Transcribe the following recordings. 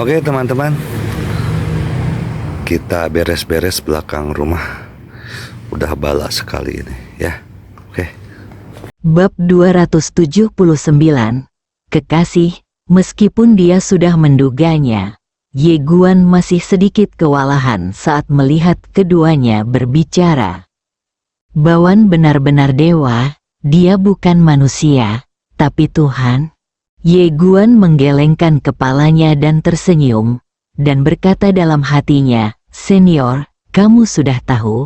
Oke teman-teman, kita beres-beres belakang rumah. Udah bala sekali ini ya. Oke. Bab 279. Kekasih. Meskipun dia sudah menduganya, Ye Guan masih sedikit kewalahan saat melihat keduanya berbicara. Bawan benar-benar dewa, dia bukan manusia, tapi Tuhan. Ye Guan menggelengkan kepalanya dan tersenyum, dan berkata dalam hatinya, "Senior, kamu sudah tahu?"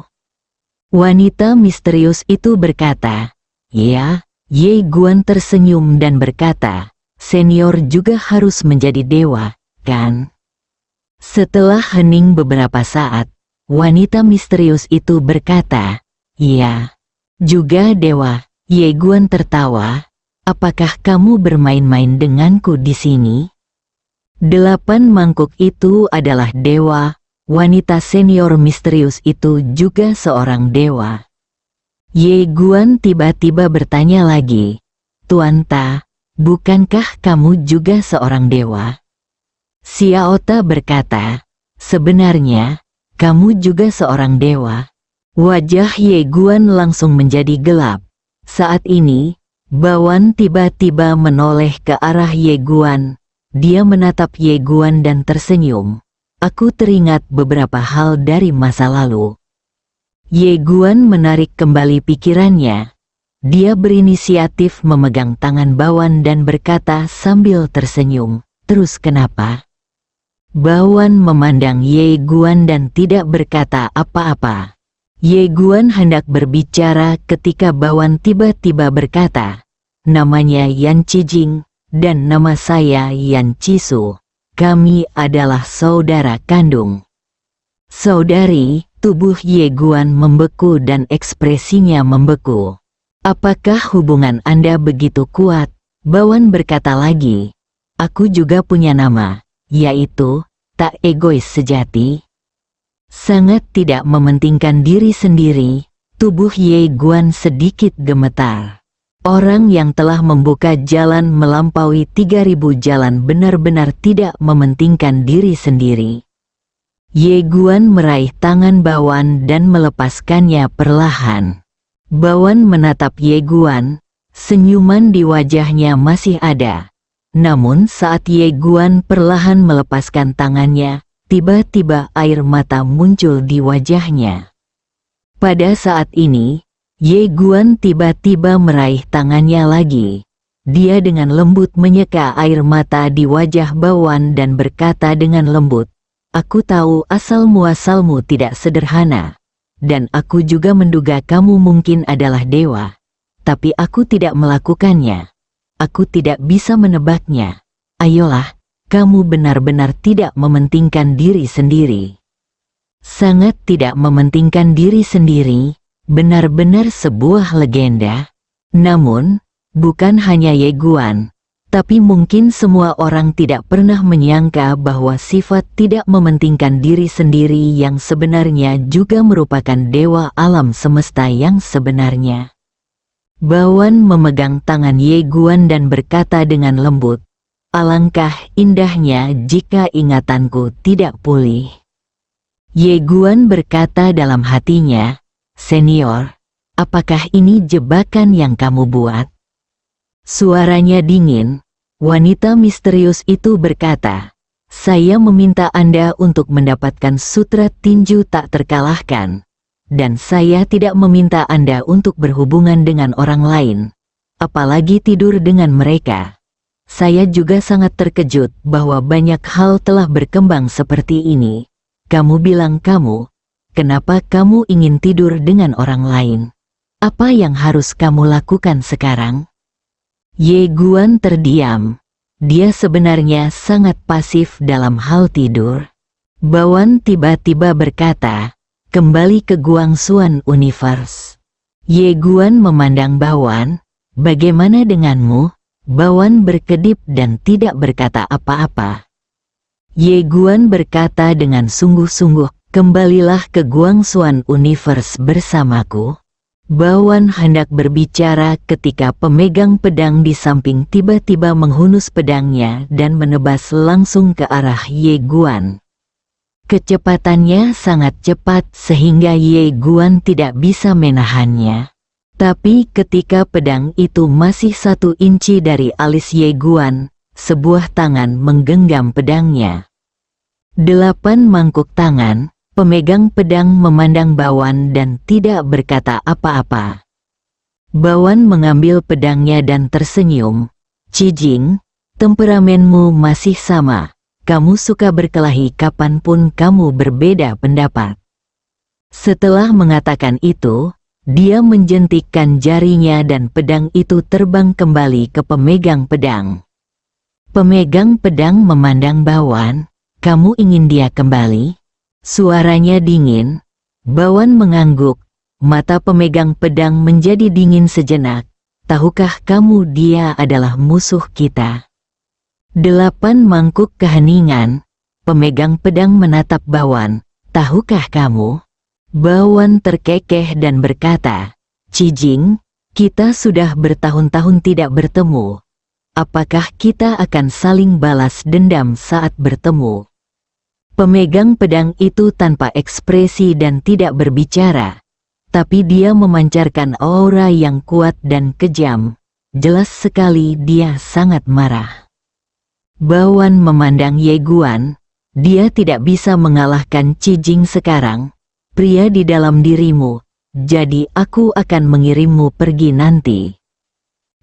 Wanita misterius itu berkata, "Ya." Ye Guan tersenyum dan berkata, "Senior juga harus menjadi dewa, kan?" Setelah hening beberapa saat, wanita misterius itu berkata, "Iya, juga dewa." Ye Guan tertawa, "Apakah kamu bermain-main denganku di sini?" 8 mangkuk itu adalah dewa. Wanita senior misterius itu juga seorang dewa. Ye Guan tiba-tiba bertanya lagi, "Tuan Ta, bukankah kamu juga seorang dewa?" Xiao Ta berkata, "Sebenarnya, kamu juga seorang dewa." Wajah Ye Guan langsung menjadi gelap. Saat ini, Bawan tiba-tiba menoleh ke arah Ye Guan. Dia menatap Ye Guan dan tersenyum. "Aku teringat beberapa hal dari masa lalu." Ye Guan menarik kembali pikirannya. Dia berinisiatif memegang tangan Bawan dan berkata sambil tersenyum, "Terus kenapa?" Bawan memandang Ye Guan dan tidak berkata apa-apa. Ye Guan hendak berbicara ketika Bawan tiba-tiba berkata, "Namanya Yan Cijing, dan nama saya Yan Cisu. Kami adalah saudara kandung." "Saudari?" Tubuh Ye Guan membeku dan ekspresinya membeku. "Apakah hubungan Anda begitu kuat?" Bawan berkata lagi, "Aku juga punya nama, yaitu tak egois sejati." Sangat tidak mementingkan diri sendiri, tubuh Ye Guan sedikit gemetar. Orang yang telah membuka jalan melampaui 3.000 jalan benar-benar tidak mementingkan diri sendiri. Ye Guan meraih tangan Bawan dan melepaskannya perlahan. Bawan menatap Ye Guan, senyuman di wajahnya masih ada. Namun saat Ye Guan perlahan melepaskan tangannya, tiba-tiba air mata muncul di wajahnya. Pada saat ini, Ye Guan tiba-tiba meraih tangannya lagi. Dia dengan lembut menyeka air mata di wajah Bawan dan berkata dengan lembut, "Aku tahu asal-muasalmu tidak sederhana, dan aku juga menduga kamu mungkin adalah dewa. Tapi aku tidak melakukannya. Aku tidak bisa menebaknya. Ayolah, kamu benar-benar tidak mementingkan diri sendiri." Sangat tidak mementingkan diri sendiri, benar-benar sebuah legenda. Namun, bukan hanya Ye Guan, tapi mungkin semua orang tidak pernah menyangka bahwa sifat tidak mementingkan diri sendiri yang sebenarnya juga merupakan dewa alam semesta yang sebenarnya. Bawan memegang tangan Ye Guan dan berkata dengan lembut, "Alangkah indahnya jika ingatanku tidak pulih." Ye Guan berkata dalam hatinya, "Senior, apakah ini jebakan yang kamu buat?" Suaranya dingin. Wanita misterius itu berkata, "Saya meminta Anda untuk mendapatkan sutra tinju tak terkalahkan. Dan saya tidak meminta Anda untuk berhubungan dengan orang lain, apalagi tidur dengan mereka. Saya juga sangat terkejut bahwa banyak hal telah berkembang seperti ini. Kamu bilang kenapa kamu ingin tidur dengan orang lain? Apa yang harus kamu lakukan sekarang?" Ye Guan terdiam. Dia sebenarnya sangat pasif dalam hal tidur. Bawan tiba-tiba berkata, "Kembali ke Guangxuan Universe." Ye Guan memandang Bawan, "Bagaimana denganmu?" Bawan berkedip dan tidak berkata apa-apa. Ye Guan berkata dengan sungguh-sungguh, "Kembalilah ke Guangxuan Universe bersamaku." Bawan hendak berbicara ketika pemegang pedang di samping tiba-tiba menghunus pedangnya dan menebas langsung ke arah Ye Guan. Kecepatannya sangat cepat sehingga Ye Guan tidak bisa menahannya. Tapi ketika pedang itu masih 1 inci dari alis Ye Guan, sebuah tangan menggenggam pedangnya. 8 mangkuk tangan. Pemegang pedang memandang Bawan dan tidak berkata apa-apa. Bawan mengambil pedangnya dan tersenyum. "Cijing, temperamenmu masih sama. Kamu suka berkelahi kapanpun kamu berbeda pendapat." Setelah mengatakan itu, dia menjentikkan jarinya dan pedang itu terbang kembali ke pemegang pedang. Pemegang pedang memandang Bawan. "Kamu ingin dia kembali?" Suaranya dingin. Bawan mengangguk. Mata pemegang pedang menjadi dingin sejenak. "Tahukah kamu dia adalah musuh kita?" 8 mangkuk keheningan. Pemegang pedang menatap Bawan. "Tahukah kamu?" Bawan terkekeh dan berkata, "Cijing, kita sudah bertahun-tahun tidak bertemu. Apakah kita akan saling balas dendam saat bertemu?" Pemegang pedang itu tanpa ekspresi dan tidak berbicara, tapi dia memancarkan aura yang kuat dan kejam. Jelas sekali dia sangat marah. Bawan memandang Ye Guan. Dia tidak bisa mengalahkan Cijing sekarang. "Pria di dalam dirimu, jadi aku akan mengirimmu pergi nanti."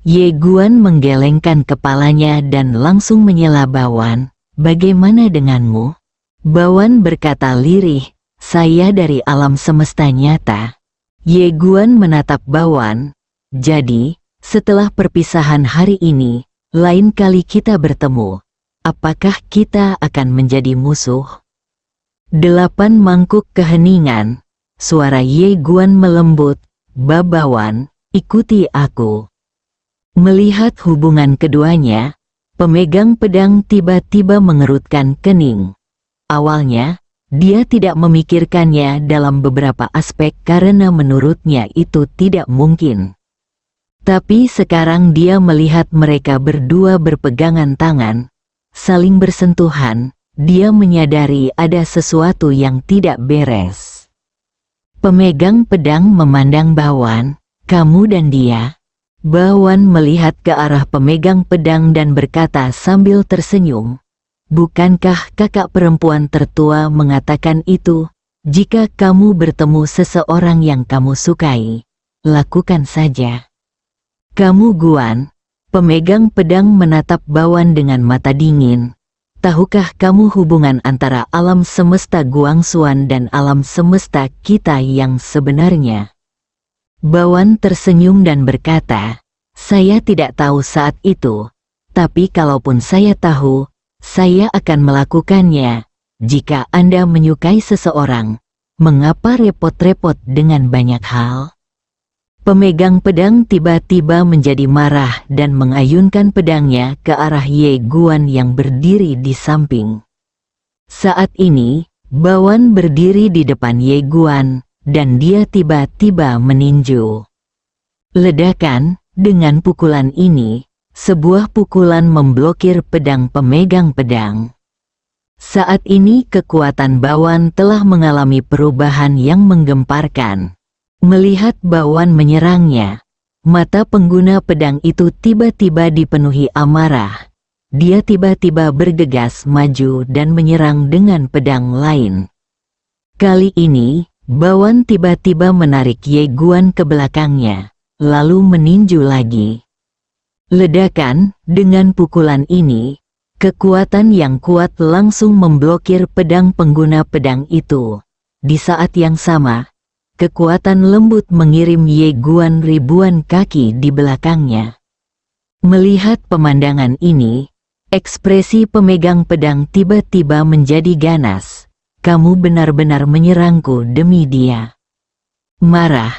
Ye Guan menggelengkan kepalanya dan langsung menyela Bawan. "Bagaimana denganmu?" Bawan berkata lirih, "Saya dari alam semesta nyata." Ye Guan menatap Bawan. "Jadi, setelah perpisahan hari ini, lain kali kita bertemu, apakah kita akan menjadi musuh?" 8 mangkuk keheningan. Suara Ye Guan melembut, "Bawan, ikuti aku." Melihat hubungan keduanya, pemegang pedang tiba-tiba mengerutkan kening. Awalnya, dia tidak memikirkannya dalam beberapa aspek karena menurutnya itu tidak mungkin. Tapi sekarang dia melihat mereka berdua berpegangan tangan, saling bersentuhan, dia menyadari ada sesuatu yang tidak beres. Pemegang pedang memandang Bawan. "Kamu dan dia?" Bawan melihat ke arah pemegang pedang dan berkata sambil tersenyum, "Bukankah kakak perempuan tertua mengatakan itu? Jika kamu bertemu seseorang yang kamu sukai, lakukan saja." "Kamu Guan?" Pemegang pedang menatap Bawan dengan mata dingin. "Tahukah kamu hubungan antara alam semesta Guangxuan dan alam semesta kita yang sebenarnya?" Bawan tersenyum dan berkata, "Saya tidak tahu saat itu, tapi kalaupun saya tahu, saya akan melakukannya. Jika Anda menyukai seseorang, mengapa repot-repot dengan banyak hal?" Pemegang pedang tiba-tiba menjadi marah dan mengayunkan pedangnya ke arah Ye Guan yang berdiri di samping. Saat ini, Bawan berdiri di depan Ye Guan, dan dia tiba-tiba meninju. Ledakan, dengan pukulan ini, sebuah pukulan memblokir pedang pemegang pedang. Saat ini kekuatan Bawan telah mengalami perubahan yang menggemparkan. Melihat Bawan menyerangnya, mata pengguna pedang itu tiba-tiba dipenuhi amarah. Dia tiba-tiba bergegas maju dan menyerang dengan pedang lain. Kali ini, Bawan tiba-tiba menarik Ye Guan ke belakangnya, lalu meninju lagi. Ledakan, dengan pukulan ini, kekuatan yang kuat langsung memblokir pedang pengguna pedang itu. Di saat yang sama, kekuatan lembut mengirim Ye Guan ribuan kaki di belakangnya. Melihat pemandangan ini, ekspresi pemegang pedang tiba-tiba menjadi ganas. "Kamu benar-benar menyerangku demi dia." Marah,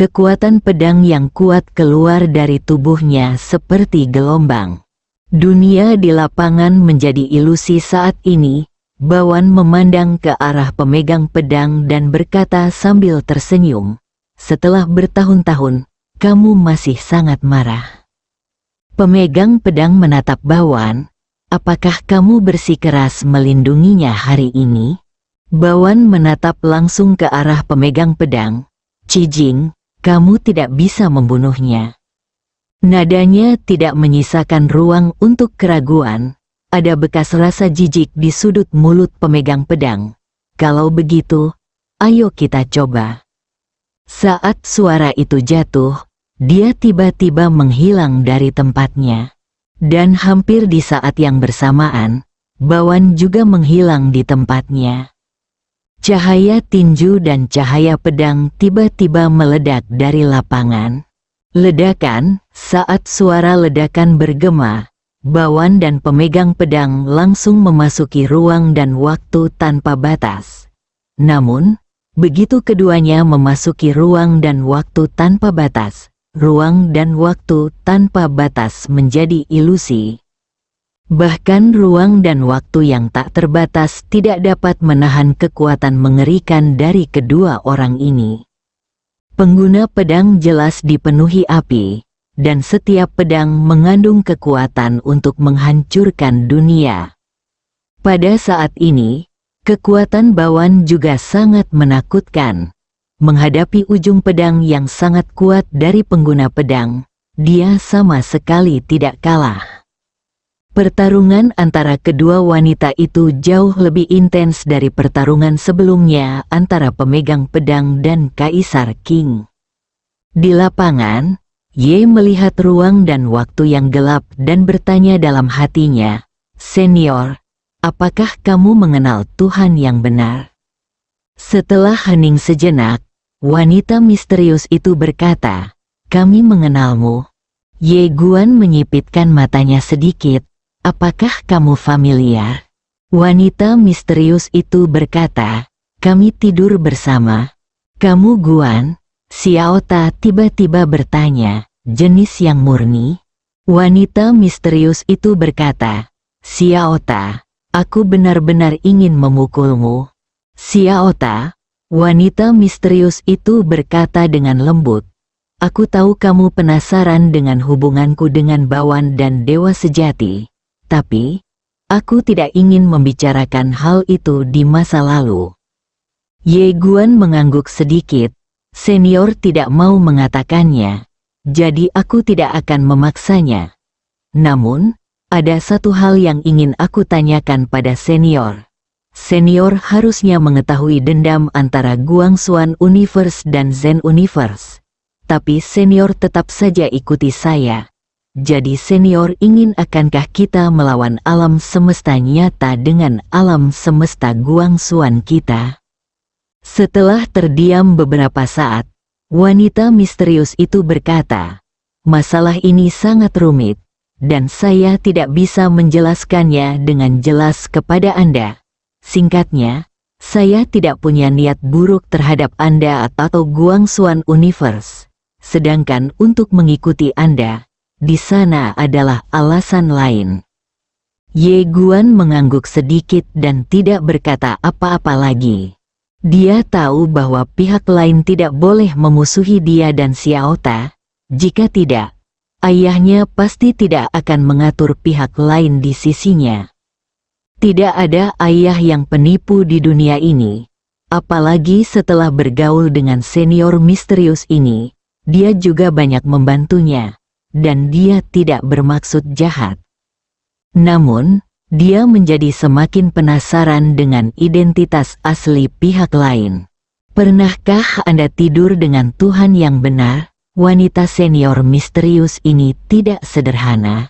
kekuatan pedang yang kuat keluar dari tubuhnya seperti gelombang. Dunia di lapangan menjadi ilusi saat ini. Bawan memandang ke arah pemegang pedang dan berkata sambil tersenyum, setelah bertahun-tahun, kamu masih sangat marah. Pemegang pedang menatap Bawan. Apakah kamu bersikeras melindunginya hari ini? Bawan menatap langsung ke arah pemegang pedang. Cijing, kamu tidak bisa membunuhnya. Nadanya tidak menyisakan ruang untuk keraguan. Ada bekas rasa jijik di sudut mulut pemegang pedang. Kalau begitu, ayo kita coba. Saat suara itu jatuh, dia tiba-tiba menghilang dari tempatnya. Dan hampir di saat yang bersamaan, Bawan juga menghilang di tempatnya. Cahaya tinju dan cahaya pedang tiba-tiba meledak dari lapangan. Ledakan, saat suara ledakan bergema, Bawan dan pemegang pedang langsung memasuki ruang dan waktu tanpa batas. Namun, begitu keduanya memasuki ruang dan waktu tanpa batas, ruang dan waktu tanpa batas menjadi ilusi. Bahkan ruang dan waktu yang tak terbatas tidak dapat menahan kekuatan mengerikan dari kedua orang ini. Pengguna pedang jelas dipenuhi api, dan setiap pedang mengandung kekuatan untuk menghancurkan dunia. Pada saat ini, kekuatan Bawan juga sangat menakutkan. Menghadapi ujung pedang yang sangat kuat dari pengguna pedang, dia sama sekali tidak kalah. Pertarungan antara kedua wanita itu jauh lebih intens dari pertarungan sebelumnya antara pemegang pedang dan Kaisar King. Di lapangan, Ye melihat ruang dan waktu yang gelap dan bertanya dalam hatinya, "Senior, apakah kamu mengenal Tuhan yang benar?" Setelah hening sejenak, wanita misterius itu berkata, "Kami mengenalmu." Ye Guan menyipitkan matanya sedikit. "Apakah kamu familiar?" Wanita misterius itu berkata, "Kami tidur bersama." "Kamu Guan?" Xiao Ta tiba-tiba bertanya, "Jenis yang murni?" Wanita misterius itu berkata, "Xiao Ta, aku benar-benar ingin memukulmu." "Xiao Ta," wanita misterius itu berkata dengan lembut, "Aku tahu kamu penasaran dengan hubunganku dengan Bawan dan Dewa Sejati, tapi aku tidak ingin membicarakan hal itu di masa lalu." Ye Guan mengangguk sedikit. Senior tidak mau mengatakannya, jadi aku tidak akan memaksanya. Namun, ada satu hal yang ingin aku tanyakan pada senior. Senior harusnya mengetahui dendam antara Guangxuan Universe dan Zen Universe. Tapi senior tetap saja ikuti saya. Jadi senior ingin akankah kita melawan alam semesta nyata dengan alam semesta Guangxuan kita? Setelah terdiam beberapa saat, wanita misterius itu berkata, "Masalah ini sangat rumit, dan saya tidak bisa menjelaskannya dengan jelas kepada Anda. Singkatnya, saya tidak punya niat buruk terhadap Anda atau Guangxuan Universe. Sedangkan untuk mengikuti Anda, di sana adalah alasan lain." Ye Guan mengangguk sedikit dan tidak berkata apa-apa lagi. Dia tahu bahwa pihak lain tidak boleh memusuhi dia dan Xiao Ta. Jika tidak, ayahnya pasti tidak akan mengatur pihak lain di sisinya. Tidak ada ayah yang penipu di dunia ini. Apalagi setelah bergaul dengan senior misterius ini, dia juga banyak membantunya, dan dia tidak bermaksud jahat. Namun, dia menjadi semakin penasaran dengan identitas asli pihak lain. "Pernahkah Anda tidur dengan Tuhan yang benar?" Wanita senior misterius ini tidak sederhana.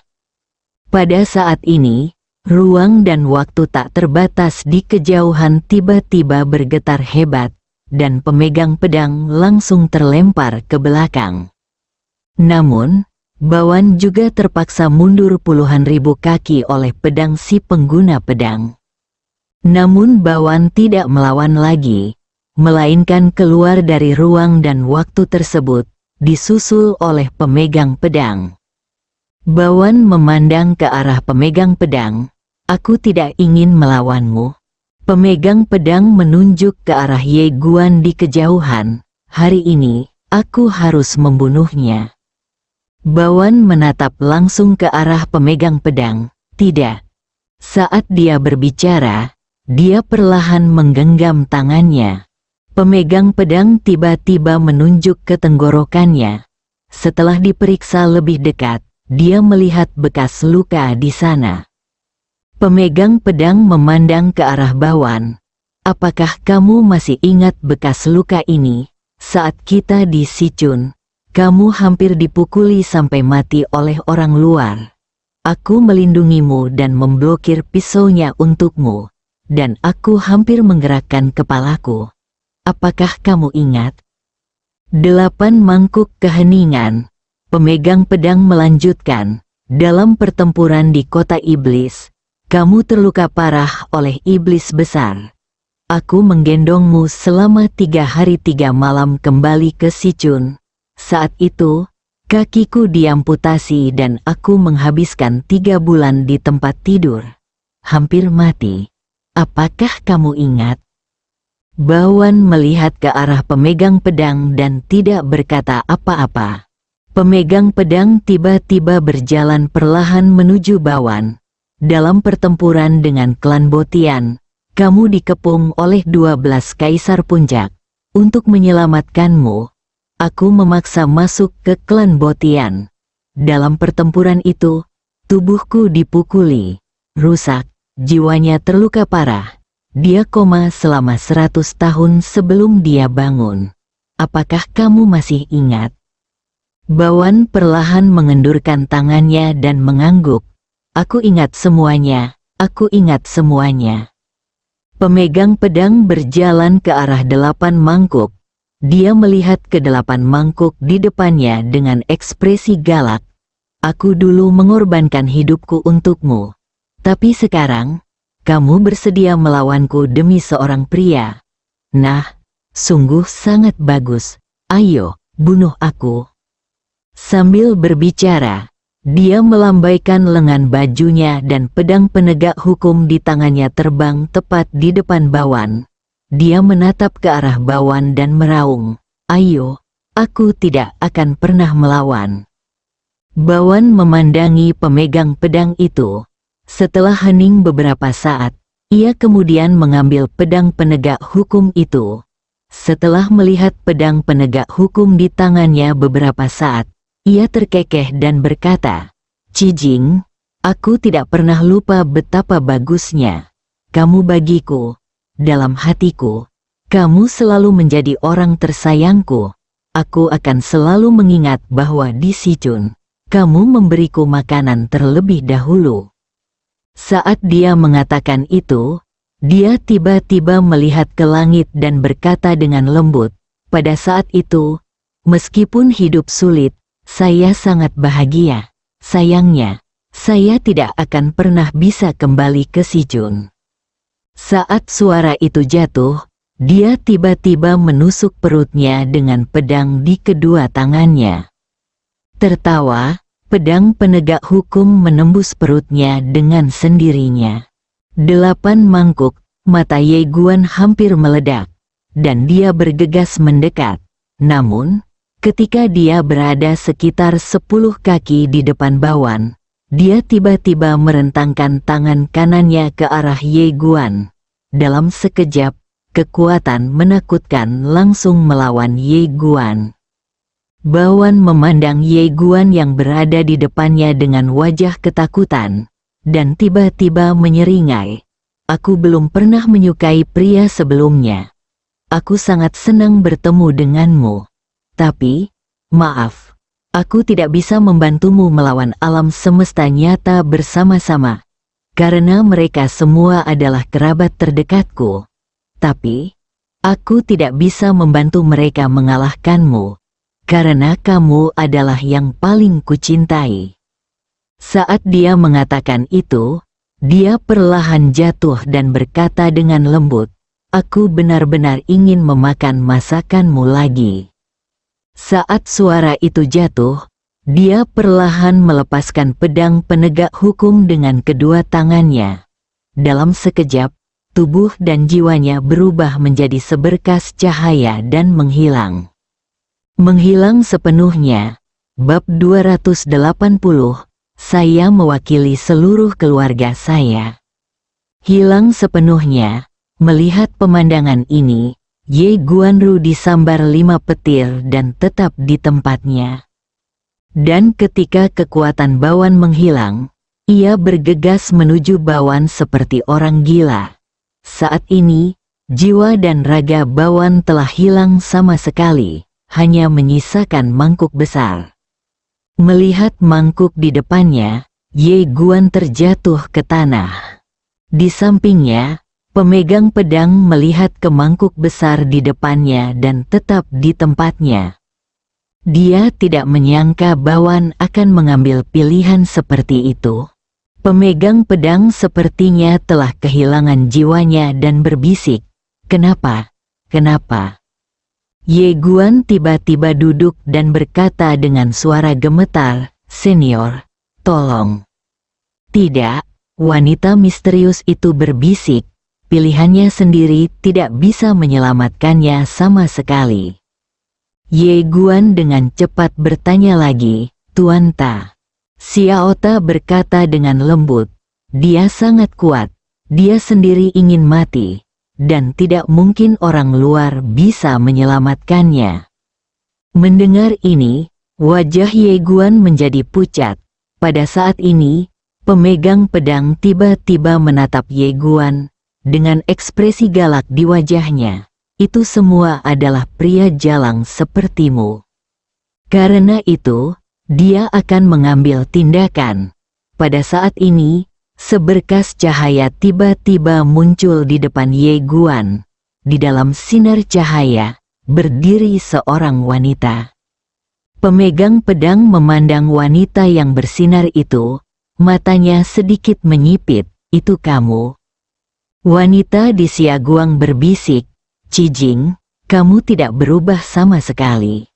Pada saat ini, ruang dan waktu tak terbatas di kejauhan tiba-tiba bergetar hebat, dan pemegang pedang langsung terlempar ke belakang. Namun, Bawan juga terpaksa mundur puluhan ribu kaki oleh pedang si pengguna pedang. Namun Bawan tidak melawan lagi, melainkan keluar dari ruang dan waktu tersebut, disusul oleh pemegang pedang. Bawan memandang ke arah pemegang pedang. "Aku tidak ingin melawanmu." Pemegang pedang menunjuk ke arah Ye Guan di kejauhan. "Hari ini, Aku harus membunuhnya. Bawan menatap langsung ke arah pemegang pedang. Tidak. Saat dia berbicara, dia perlahan menggenggam tangannya. Pemegang pedang tiba-tiba menunjuk ke tenggorokannya. Setelah diperiksa lebih dekat, dia melihat bekas luka di sana. Pemegang pedang memandang ke arah Bawan. Apakah kamu masih ingat bekas luka ini? Saat kita di Sichun, kamu hampir dipukuli sampai mati oleh orang luar. Aku melindungimu dan memblokir pisaunya untukmu, dan aku hampir menggerakkan kepalaku. Apakah kamu ingat? 8 mangkuk keheningan. Pemegang pedang melanjutkan, dalam pertempuran di kota iblis, kamu terluka parah oleh iblis besar. Aku menggendongmu selama 3 hari 3 malam kembali ke Sichun. Saat itu, kakiku diamputasi dan aku menghabiskan 3 bulan di tempat tidur. Hampir mati. Apakah kamu ingat? Bawan melihat ke arah pemegang pedang dan tidak berkata apa-apa. Pemegang pedang tiba-tiba berjalan perlahan menuju Bawan. Dalam pertempuran dengan klan Botian, kamu dikepung oleh 12 kaisar puncak. Untuk menyelamatkanmu, aku memaksa masuk ke klan Botian. Dalam pertempuran itu, tubuhku dipukuli, rusak, jiwanya terluka parah. Dia koma selama 100 tahun sebelum dia bangun. Apakah kamu masih ingat? Bawan perlahan mengendurkan tangannya dan mengangguk. Aku ingat semuanya, aku ingat semuanya. Pemegang pedang berjalan ke arah 8 mangkuk. Dia melihat ke 8 mangkuk di depannya dengan ekspresi galak. Aku dulu mengorbankan hidupku untukmu. Tapi sekarang, kamu bersedia melawanku demi seorang pria. Nah, sungguh sangat bagus. Ayo, bunuh aku. Sambil berbicara, dia melambaikan lengan bajunya dan pedang penegak hukum di tangannya terbang tepat di depan Bawan. Dia menatap ke arah Bawan dan meraung, "Ayo, aku tidak akan pernah melawan." Bawan memandangi pemegang pedang itu. Setelah hening beberapa saat, ia kemudian mengambil pedang penegak hukum itu. Setelah melihat pedang penegak hukum di tangannya beberapa saat, ia terkekeh dan berkata, "Cijing, aku tidak pernah lupa betapa bagusnya kamu bagiku. Dalam hatiku, kamu selalu menjadi orang tersayangku. Aku akan selalu mengingat bahwa di Sichun, kamu memberiku makanan terlebih dahulu." Saat dia mengatakan itu, dia tiba-tiba melihat ke langit dan berkata dengan lembut, "Pada saat itu, meskipun hidup sulit, saya sangat bahagia. Sayangnya, saya tidak akan pernah bisa kembali ke Sichun." Saat suara itu jatuh, dia tiba-tiba menusuk perutnya dengan pedang di kedua tangannya. Tertawa, pedang penegak hukum menembus perutnya dengan sendirinya. 8 mangkuk, mata Ye Guan hampir meledak, dan dia bergegas mendekat. Namun, ketika dia berada sekitar 10 kaki di depan Bawan, dia tiba-tiba merentangkan tangan kanannya ke arah Ye Guan. Dalam sekejap, kekuatan menakutkan langsung melawan Ye Guan. Bawan memandang Ye Guan yang berada di depannya dengan wajah ketakutan, dan tiba-tiba menyeringai. "Aku belum pernah menyukai pria sebelumnya. Aku sangat senang bertemu denganmu. Tapi, maaf, aku tidak bisa membantumu melawan alam semesta nyata bersama-sama, karena mereka semua adalah kerabat terdekatku. Tapi, aku tidak bisa membantu mereka mengalahkanmu, karena kamu adalah yang paling kucintai." Saat dia mengatakan itu, dia perlahan jatuh dan berkata dengan lembut, "Aku benar-benar ingin memakan masakanmu lagi." Saat suara itu jatuh, dia perlahan melepaskan pedang penegak hukum dengan kedua tangannya. Dalam sekejap, tubuh dan jiwanya berubah menjadi seberkas cahaya dan menghilang. Menghilang sepenuhnya. Bab 280. Saya mewakili seluruh keluarga saya. Hilang sepenuhnya. Melihat pemandangan ini, Ye Guanru disambar 5 petir dan tetap di tempatnya. Dan ketika kekuatan Bawan menghilang, ia bergegas menuju Bawan seperti orang gila. Saat ini, jiwa dan raga Bawan telah hilang sama sekali, hanya menyisakan mangkuk besar. Melihat mangkuk di depannya, Ye Guan terjatuh ke tanah. Di sampingnya, pemegang pedang melihat ke mangkuk besar di depannya dan tetap di tempatnya. Dia tidak menyangka Bawan akan mengambil pilihan seperti itu. Pemegang pedang sepertinya telah kehilangan jiwanya dan berbisik, "Kenapa? Kenapa?" Ye Guan tiba-tiba duduk dan berkata dengan suara gemetar, "Senior, tolong." Tidak, wanita misterius itu berbisik, pilihannya sendiri tidak bisa menyelamatkannya sama sekali. Ye Guan dengan cepat bertanya lagi, "Tuan Ta?" Xiao Ta berkata dengan lembut, "Dia sangat kuat, dia sendiri ingin mati. Dan tidak mungkin orang luar bisa menyelamatkannya." Mendengar ini, wajah Ye Guan menjadi pucat. Pada saat ini, pemegang pedang tiba-tiba menatap Ye Guan dengan ekspresi galak di wajahnya. "Itu semua adalah pria jalang sepertimu. Karena itu, dia akan mengambil tindakan." Pada saat ini, seberkas cahaya tiba-tiba muncul di depan Ye Guan. Di dalam sinar cahaya, berdiri seorang wanita. Pemegang pedang memandang wanita yang bersinar itu, matanya sedikit menyipit, "Itu kamu?" Wanita di Xiaguang berbisik, "Cijing, kamu tidak berubah sama sekali."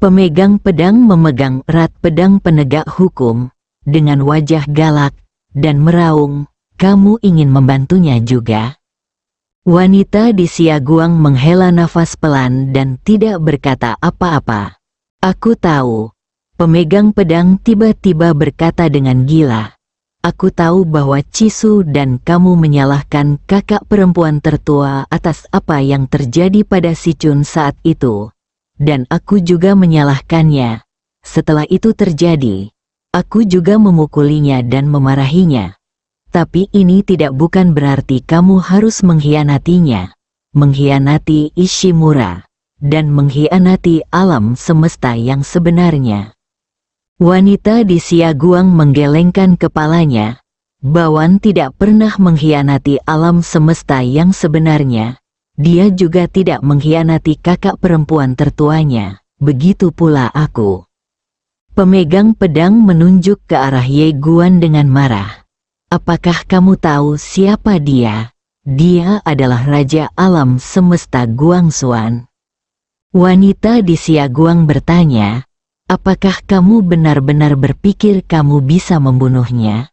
Pemegang pedang memegang erat pedang penegak hukum, dengan wajah galak, dan meraung, "Kamu ingin membantunya juga?" Wanita di Xiaguang menghela nafas pelan dan tidak berkata apa-apa. "Aku tahu." Pemegang pedang tiba-tiba berkata dengan gila, "Aku tahu bahwa Cisu dan kamu menyalahkan kakak perempuan tertua atas apa yang terjadi pada Si Chun saat itu. Dan aku juga menyalahkannya. Setelah itu terjadi, aku juga memukulinya dan memarahinya. Tapi ini bukan berarti kamu harus mengkhianatinya, mengkhianati Ishimura, dan mengkhianati alam semesta yang sebenarnya." Wanita di Xiaguang menggelengkan kepalanya. Bawan tidak pernah mengkhianati alam semesta yang sebenarnya. Dia juga tidak mengkhianati kakak perempuan tertuanya. Begitu pula aku. Pemegang pedang menunjuk ke arah Ye Guan dengan marah. "Apakah kamu tahu siapa dia? Dia adalah Raja Alam Semesta Guangxuan." Wanita di Xiaguang bertanya, "Apakah kamu benar-benar berpikir kamu bisa membunuhnya?"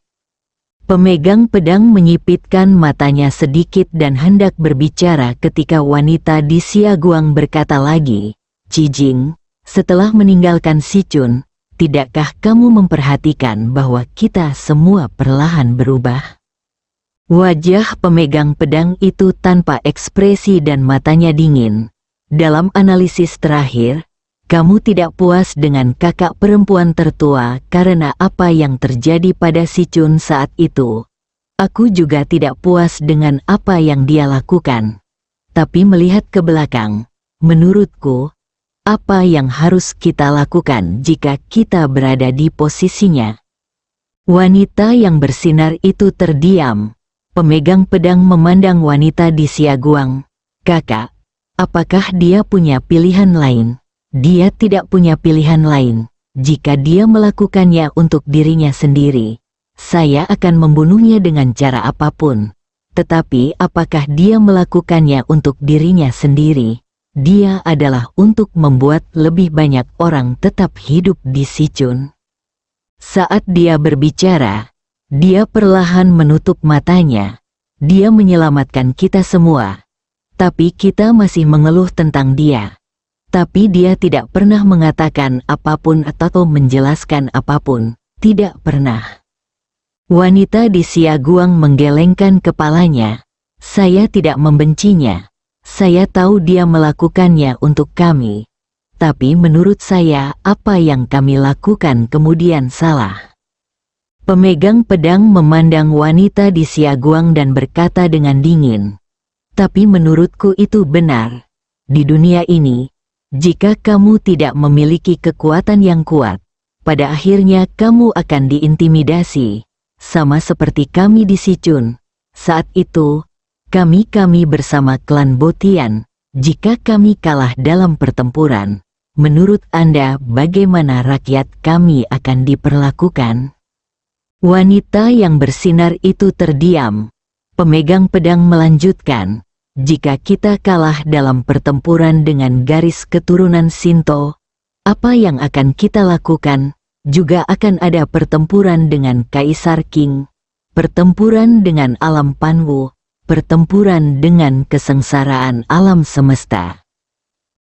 Pemegang pedang menyipitkan matanya sedikit dan hendak berbicara ketika wanita di Xiaguang berkata lagi, "Cijing, setelah meninggalkan Si Chun, tidakkah kamu memperhatikan bahwa kita semua perlahan berubah?" Wajah pemegang pedang itu tanpa ekspresi dan matanya dingin. "Dalam analisis terakhir, kamu tidak puas dengan kakak perempuan tertua karena apa yang terjadi pada Si Chun saat itu. Aku juga tidak puas dengan apa yang dia lakukan. Tapi melihat ke belakang, menurutku, apa yang harus kita lakukan jika kita berada di posisinya?" Wanita yang bersinar itu terdiam. Pemegang pedang memandang wanita di Xiaguang. "Kakak, apakah dia punya pilihan lain?" Dia tidak punya pilihan lain. Jika dia melakukannya untuk dirinya sendiri, saya akan membunuhnya dengan cara apapun. Tetapi apakah dia melakukannya untuk dirinya sendiri? Dia adalah untuk membuat lebih banyak orang tetap hidup di Si Chun. Saat dia berbicara, dia perlahan menutup matanya. Dia menyelamatkan kita semua. Tapi kita masih mengeluh tentang dia. Tapi dia tidak pernah mengatakan apapun atau menjelaskan apapun, tidak pernah. Wanita di Siaguang menggelengkan kepalanya. Saya tidak membencinya. Saya tahu dia melakukannya untuk kami. Tapi menurut saya apa yang kami lakukan kemudian salah. Pemegang pedang memandang wanita di Siaguang dan berkata dengan dingin. Tapi menurutku itu benar. Di dunia ini, jika kamu tidak memiliki kekuatan yang kuat, pada akhirnya kamu akan diintimidasi. Sama seperti kami di Sichun. Saat itu, kami bersama klan Botian, jika kami kalah dalam pertempuran, menurut Anda bagaimana rakyat kami akan diperlakukan? Wanita yang bersinar itu terdiam. Pemegang pedang melanjutkan, jika kita kalah dalam pertempuran dengan garis keturunan Shinto, apa yang akan kita lakukan? Juga akan ada pertempuran dengan Kaisar Qing, pertempuran dengan alam Panwu, pertempuran dengan kesengsaraan alam semesta.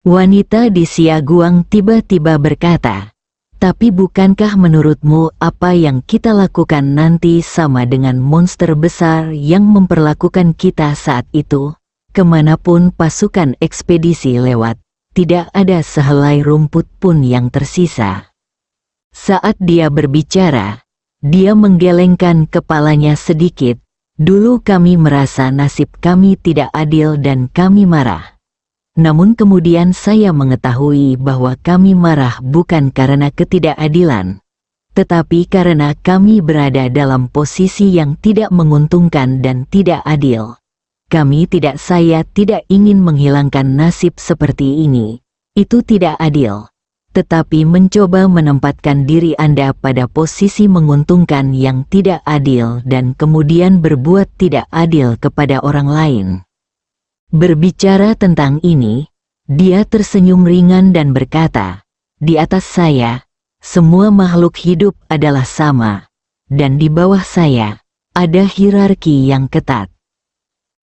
Wanita di Siaguang tiba-tiba berkata, tapi bukankah menurutmu apa yang kita lakukan nanti sama dengan monster besar yang memperlakukan kita saat itu? Kemanapun pasukan ekspedisi lewat, tidak ada sehelai rumput pun yang tersisa. Saat dia berbicara, dia menggelengkan kepalanya sedikit. Dulu kami merasa nasib kami tidak adil dan kami marah. Namun kemudian saya mengetahui bahwa kami marah bukan karena ketidakadilan, tetapi karena kami berada dalam posisi yang tidak menguntungkan dan tidak adil. Saya tidak ingin menghilangkan nasib seperti ini. Itu tidak adil. Tetapi mencoba menempatkan diri Anda pada posisi menguntungkan yang tidak adil dan kemudian berbuat tidak adil kepada orang lain. Berbicara tentang ini, dia tersenyum ringan dan berkata, di atas saya, semua makhluk hidup adalah sama, dan di bawah saya, ada hierarki yang ketat.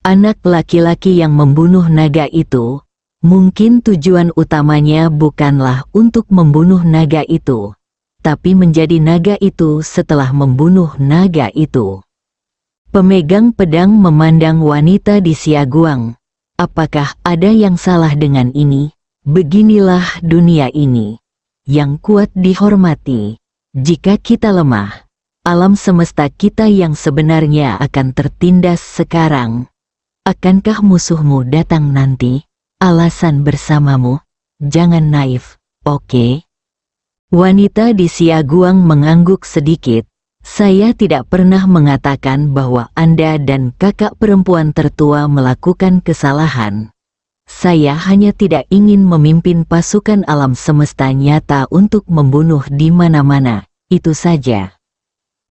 Anak laki-laki yang membunuh naga itu, mungkin tujuan utamanya bukanlah untuk membunuh naga itu, tapi menjadi naga itu setelah membunuh naga itu. Pemegang pedang memandang wanita di Siaguang. Apakah ada yang salah dengan ini? Beginilah dunia ini. Yang kuat dihormati. Jika kita lemah, alam semesta kita yang sebenarnya akan tertindas sekarang. Akankah musuhmu datang nanti? Alasan bersamamu, jangan naif, oke? Wanita di Siaguang mengangguk sedikit. Saya tidak pernah mengatakan bahwa Anda dan kakak perempuan tertua melakukan kesalahan. Saya hanya tidak ingin memimpin pasukan alam semesta nyata untuk membunuh di mana-mana, itu saja.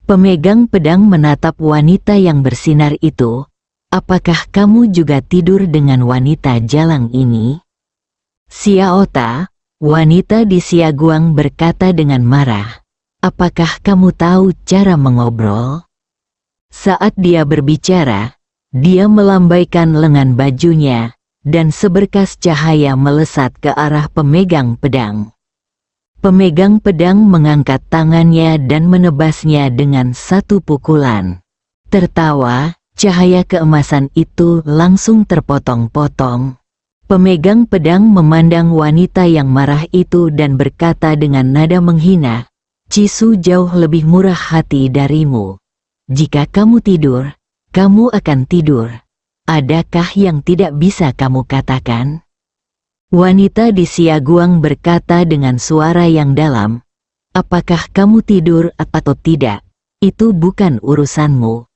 Pemegang pedang menatap wanita yang bersinar itu. Apakah kamu juga tidur dengan wanita jalang ini? Xiaota, wanita di Siaguang berkata dengan marah. Apakah kamu tahu cara mengobrol? Saat dia berbicara, dia melambaikan lengan bajunya, dan seberkas cahaya melesat ke arah pemegang pedang. Pemegang pedang mengangkat tangannya dan menebasnya dengan satu pukulan. Tertawa. Cahaya keemasan itu langsung terpotong-potong. Pemegang pedang memandang wanita yang marah itu dan berkata dengan nada menghina, Cisu jauh lebih murah hati darimu. Jika kamu tidur, kamu akan tidur. Adakah yang tidak bisa kamu katakan? Wanita di Siaguang berkata dengan suara yang dalam, apakah kamu tidur atau tidak? Itu bukan urusanmu.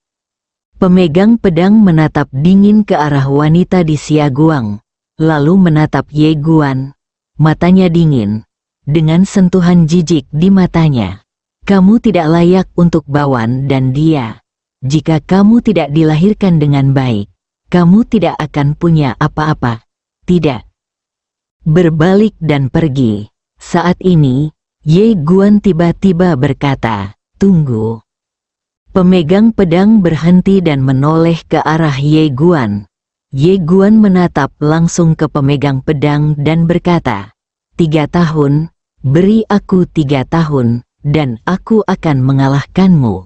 Pemegang pedang menatap dingin ke arah wanita di Siaguang, lalu menatap Ye Guan. Matanya dingin, dengan sentuhan jijik di matanya. Kamu tidak layak untuk Bawan dan dia. Jika kamu tidak dilahirkan dengan baik, kamu tidak akan punya apa-apa. Tidak. Berbalik dan pergi. Saat ini, Ye Guan tiba-tiba berkata, tunggu. Pemegang pedang berhenti dan menoleh ke arah Ye Guan. Ye Guan menatap langsung ke pemegang pedang dan berkata, 3 tahun, beri aku 3 tahun, dan aku akan mengalahkanmu.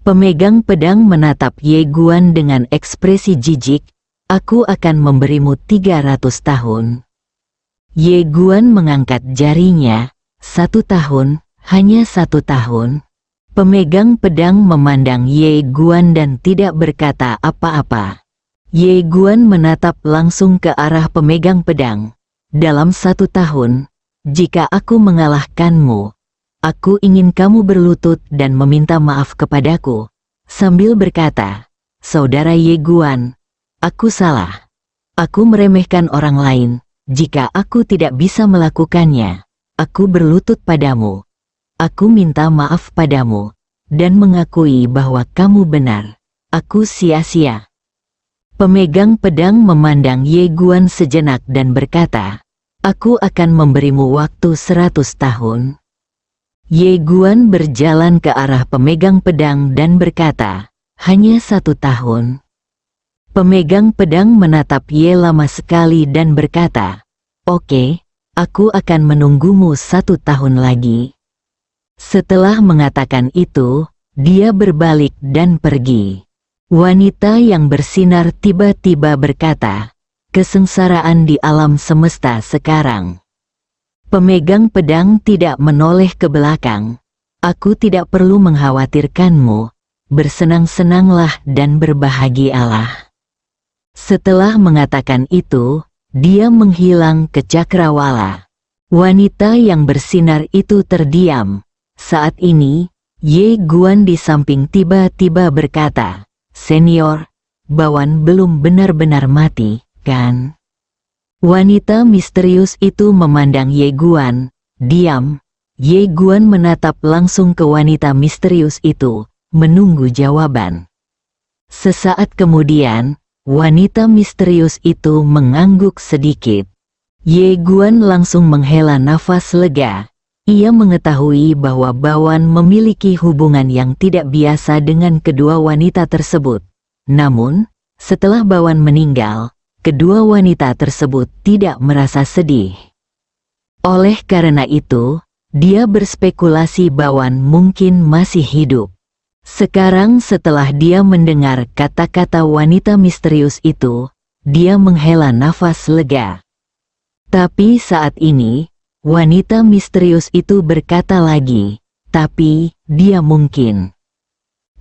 Pemegang pedang menatap Ye Guan dengan ekspresi jijik. Aku akan memberimu 300 tahun. Ye Guan mengangkat jarinya. 1 tahun, hanya 1 tahun. Pemegang pedang memandang Ye Guan dan tidak berkata apa-apa. Ye Guan menatap langsung ke arah pemegang pedang. Dalam 1 tahun, jika aku mengalahkanmu, aku ingin kamu berlutut dan meminta maaf kepadaku. Sambil berkata, Saudara Ye Guan, aku salah. Aku meremehkan orang lain. Jika aku tidak bisa melakukannya, aku berlutut padamu. Aku minta maaf padamu, dan mengakui bahwa kamu benar. Aku sia-sia. Pemegang pedang memandang Ye Guan sejenak dan berkata, Aku akan memberimu waktu 100 tahun. Ye Guan berjalan ke arah pemegang pedang dan berkata, hanya 1 tahun. Pemegang pedang menatap Ye lama sekali dan berkata, Oke, aku akan menunggumu 1 tahun lagi. Setelah mengatakan itu, dia berbalik dan pergi. Wanita yang bersinar tiba-tiba berkata, kesengsaraan di alam semesta sekarang. Pemegang pedang tidak menoleh ke belakang. Aku tidak perlu mengkhawatirkanmu. Bersenang-senanglah dan berbahagialah. Setelah mengatakan itu, dia menghilang ke cakrawala. Wanita yang bersinar itu terdiam. Saat ini, Ye Guan di samping tiba-tiba berkata, Senior, Bawan belum benar-benar mati, kan? Wanita misterius itu memandang Ye Guan. Diam. Ye Guan menatap langsung ke wanita misterius itu, menunggu jawaban. Sesaat kemudian, wanita misterius itu mengangguk sedikit. Ye Guan langsung menghela nafas lega. Ia mengetahui bahwa Bawan memiliki hubungan yang tidak biasa dengan kedua wanita tersebut. Namun, setelah Bawan meninggal, kedua wanita tersebut tidak merasa sedih. Oleh karena itu, dia berspekulasi Bawan mungkin masih hidup. Sekarang setelah dia mendengar kata-kata wanita misterius itu, dia menghela nafas lega. Tapi saat ini, wanita misterius itu berkata lagi, tapi dia mungkin.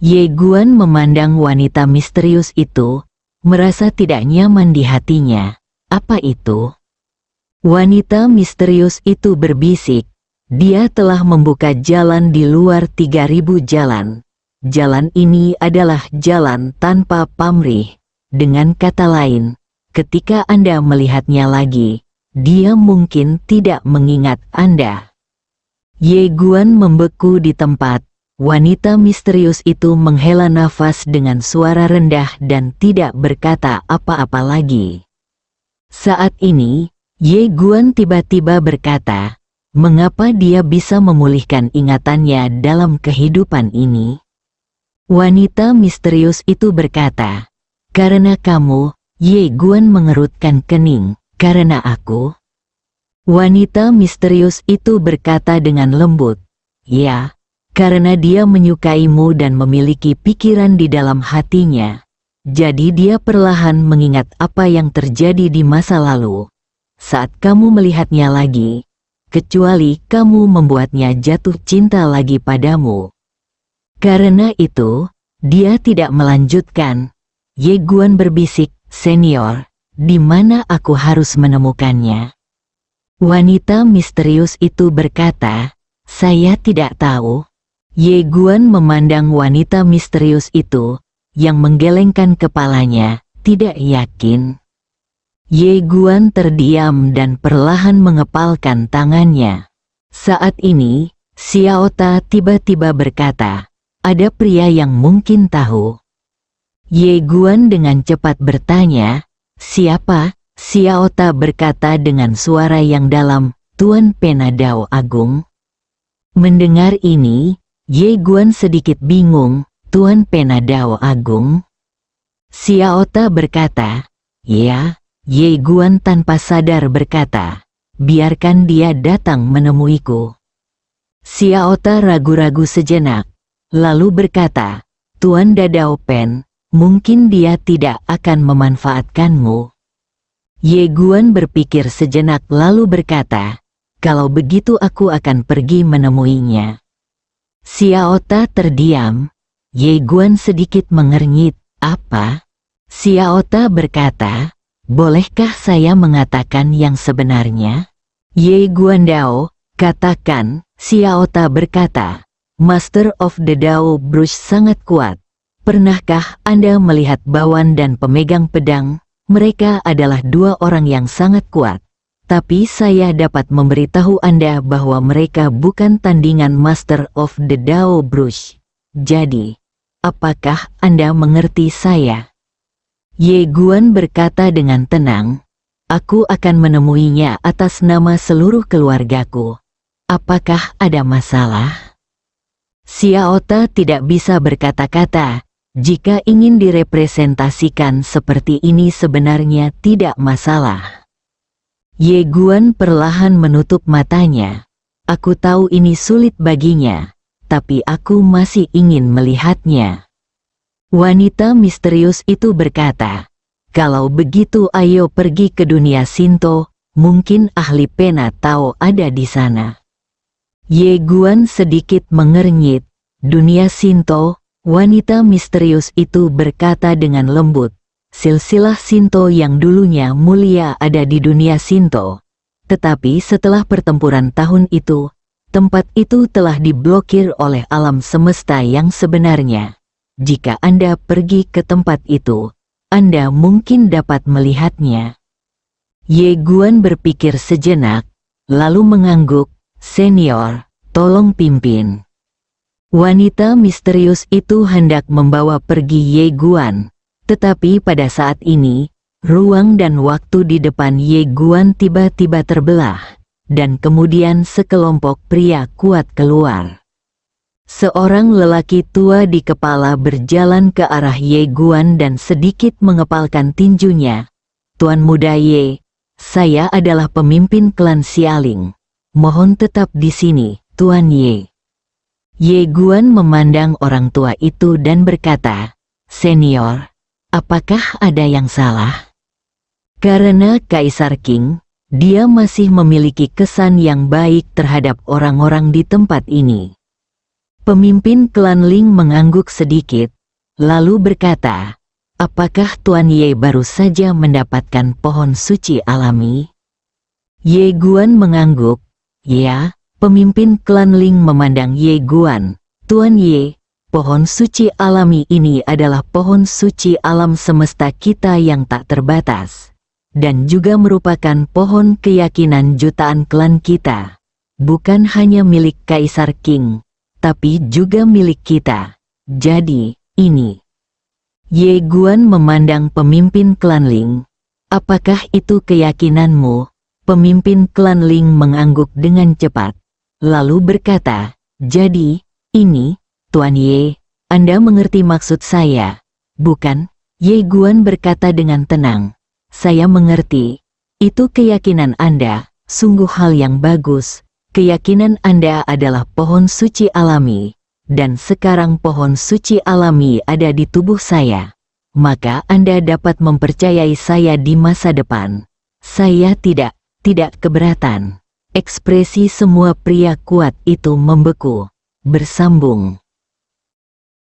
Ye Guan memandang wanita misterius itu, merasa tidak nyaman di hatinya. Apa itu? Wanita misterius itu berbisik, dia telah membuka jalan di luar 3000 jalan. Jalan ini adalah jalan tanpa pamrih. Dengan kata lain, ketika Anda melihatnya lagi, dia mungkin tidak mengingat Anda. Ye Guan membeku di tempat. Wanita misterius itu menghela nafas dengan suara rendah dan tidak berkata apa-apa lagi. Saat ini, Ye Guan tiba-tiba berkata, mengapa dia bisa memulihkan ingatannya dalam kehidupan ini? Wanita misterius itu berkata, karena kamu, Ye Guan mengerutkan kening, karena aku. Wanita misterius itu berkata dengan lembut, ya, karena dia menyukaimu dan memiliki pikiran di dalam hatinya. Jadi dia perlahan mengingat apa yang terjadi di masa lalu. Saat kamu melihatnya lagi, kecuali kamu membuatnya jatuh cinta lagi padamu. Karena itu, dia tidak melanjutkan. Ye Guan berbisik, Senior, di mana aku harus menemukannya? Wanita misterius itu berkata, saya tidak tahu. Ye Guan memandang wanita misterius itu, yang menggelengkan kepalanya, tidak yakin. Ye Guan terdiam dan perlahan mengepalkan tangannya. Saat ini, Xiao Ta tiba-tiba berkata, ada pria yang mungkin tahu. Ye Guan dengan cepat bertanya, siapa? Xiao Ta berkata dengan suara yang dalam, Tuan Pena Dao Agung. Mendengar ini, Ye Guan sedikit bingung, Tuan Pena Dao Agung. Xiao Ta berkata, ya. Ye Guan tanpa sadar berkata, biarkan dia datang menemuiku. Xiaota ragu-ragu sejenak, lalu berkata, Tuan Dadao Pen, mungkin dia tidak akan memanfaatkanmu. Ye Guan berpikir sejenak lalu berkata, kalau begitu aku akan pergi menemuinya. Xiaota terdiam. Ye Guan sedikit mengernyit. Apa? Xiaota berkata, bolehkah saya mengatakan yang sebenarnya? Ye Guandao, katakan, Xiaota berkata. Master of the Dao Brush sangat kuat. Pernahkah Anda melihat Bawan dan pemegang pedang? Mereka adalah dua orang yang sangat kuat. Tapi saya dapat memberitahu Anda bahwa mereka bukan tandingan Master of the Dao Brush. Jadi, apakah Anda mengerti saya? Ye Guan berkata dengan tenang, aku akan menemuinya atas nama seluruh keluargaku. Apakah ada masalah? Xiaota tidak bisa berkata-kata. Jika ingin direpresentasikan seperti ini sebenarnya tidak masalah. Ye Guan perlahan menutup matanya. Aku tahu ini sulit baginya, tapi aku masih ingin melihatnya. Wanita misterius itu berkata, kalau begitu ayo pergi ke dunia Shinto, mungkin ahli pena Tao ada di sana. Ye Guan sedikit mengernyit. Dunia Shinto, wanita misterius itu berkata dengan lembut. Silsilah Shinto yang dulunya mulia ada di dunia Shinto. Tetapi setelah pertempuran tahun itu, tempat itu telah diblokir oleh alam semesta yang sebenarnya. Jika Anda pergi ke tempat itu, Anda mungkin dapat melihatnya. Ye Guan berpikir sejenak, lalu mengangguk, Senior, tolong pimpin. Wanita misterius itu hendak membawa pergi Ye Guan, tetapi pada saat ini, ruang dan waktu di depan Ye Guan tiba-tiba terbelah, dan kemudian sekelompok pria kuat keluar. Seorang lelaki tua di kepala berjalan ke arah Ye Guan dan sedikit mengepalkan tinjunya. Tuan muda Ye, saya adalah pemimpin klan Xialing. Mohon tetap di sini, Tuan Ye. Ye Guan memandang orang tua itu dan berkata, Senior, apakah ada yang salah? Karena Kaisar Qing, dia masih memiliki kesan yang baik terhadap orang-orang di tempat ini. Pemimpin klan Ling mengangguk sedikit, lalu berkata, apakah Tuan Ye baru saja mendapatkan pohon suci alami? Ye Guan mengangguk, ya, pemimpin klan Ling memandang Ye Guan, Tuan Ye, pohon suci alami ini adalah pohon suci alam semesta kita yang tak terbatas, dan juga merupakan pohon keyakinan jutaan klan kita, bukan hanya milik Kaisar Qing, tapi juga milik kita. Jadi, ini. Ye Guan memandang pemimpin klan Ling. Apakah itu keyakinanmu? Pemimpin klan Ling mengangguk dengan cepat. Lalu berkata, jadi, ini, Tuan Ye, Anda mengerti maksud saya, bukan? Ye Guan berkata dengan tenang. Saya mengerti. Itu keyakinan Anda, sungguh hal yang bagus. Keyakinan Anda adalah pohon suci alami, dan sekarang pohon suci alami ada di tubuh saya. Maka Anda dapat mempercayai saya di masa depan. Saya tidak keberatan. Ekspresi semua pria kuat itu membeku, bersambung.